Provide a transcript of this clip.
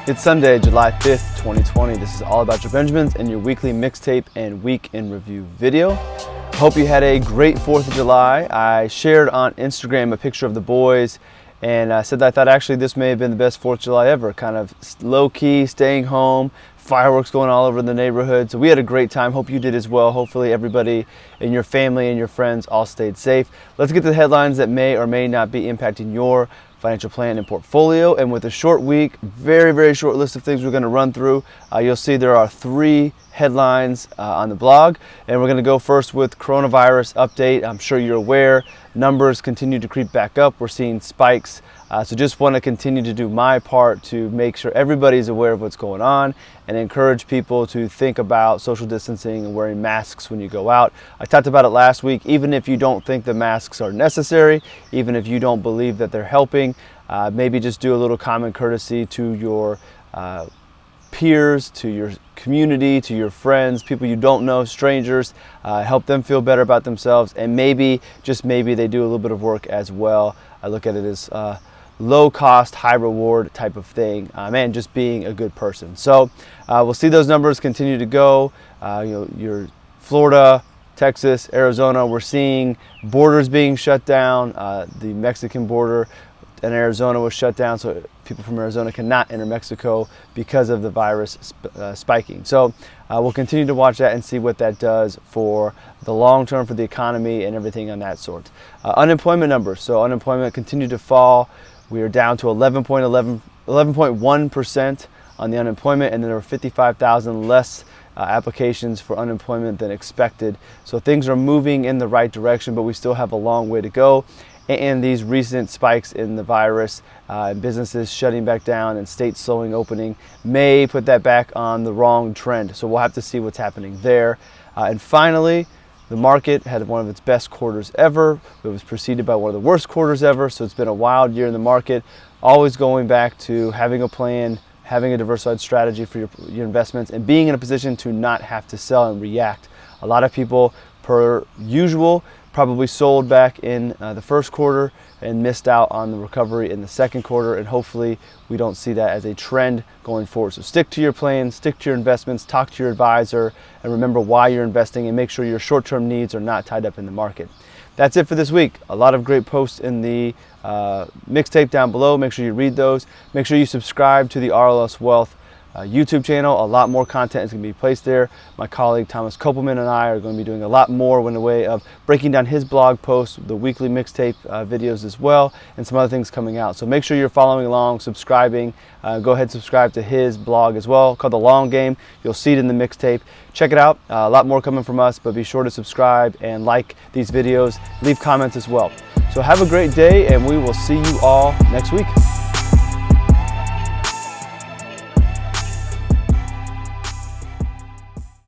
It's Sunday, July 5th, 2020. This is All About Your Benjamins and your weekly mixtape and week in review video. Hope you had a great 4th of July. I shared on Instagram a picture of the boys and I said that I thought actually this may have been the best 4th of July ever. Kind of low-key, staying home, fireworks going all over the neighborhood. So we had a great time. Hope you did as well. Hopefully everybody in your family and your friends all stayed safe. Let's get to the headlines that may or may not be impacting your financial plan and portfolio. And with a short week, very short list of things we're going to run through. You'll see there are 3 headlines on the blog, and we're going to go first with coronavirus update. I'm sure you're aware numbers continue to creep back up. We're seeing spikes. So just want to continue to do my part to make sure everybody's aware of what's going on and encourage people to think about social distancing and wearing masks when you go out. I talked about it last week. Even if you don't think the masks are necessary, even if you don't believe that they're helping, maybe just do a little common courtesy to your peers, to your community, to your friends, people you don't know, strangers. Help them feel better about themselves, and maybe, just maybe, they do a little bit of work as well. I look at it as low cost, high reward type of thing, and just being a good person. So we'll see those numbers continue to go. Your Florida, Texas, Arizona, we're seeing borders being shut down. The Mexican border in Arizona was shut down, so people from Arizona cannot enter Mexico because of the virus spiking. So we'll continue to watch that and see what that does for the long term, for the economy and everything on that sort. Unemployment numbers. So unemployment continued to fall. We are down to 11.1% on the unemployment, and there were 55,000 less applications for unemployment than expected. So things are moving in the right direction, but we still have a long way to go. And these recent spikes in the virus, businesses shutting back down and states slowing opening, may put that back on the wrong trend. So we'll have to see what's happening there. And finally, the market had one of its best quarters ever. It was preceded by one of the worst quarters ever. So it's been a wild year in the market. Always going back to having a plan, having a diversified strategy for your investments, and being in a position to not have to sell and react. A lot of people, per usual, probably sold back in the first quarter and missed out on the recovery in the second quarter, and hopefully we don't see that as a trend going forward. So stick to your plan, stick to your investments, talk to your advisor, and remember why you're investing, and make sure your short-term needs are not tied up in the market. That's it for this week. A lot of great posts in the mixtape down below. Make sure you read those. Make sure you subscribe to the RLS Wealth YouTube channel. A lot more content is going to be placed there. My colleague Thomas Kopelman and I are going to be doing a lot more in the way of breaking down his blog posts, the weekly mixtape videos as well, and some other things coming out. So make sure you're following along, subscribing. Go ahead and subscribe to his blog as well, called The Long Game. You'll see it in the mixtape. Check it out. A lot more coming from us, but be sure to subscribe and like these videos. Leave comments as well. So have a great day, and we will see you all next week.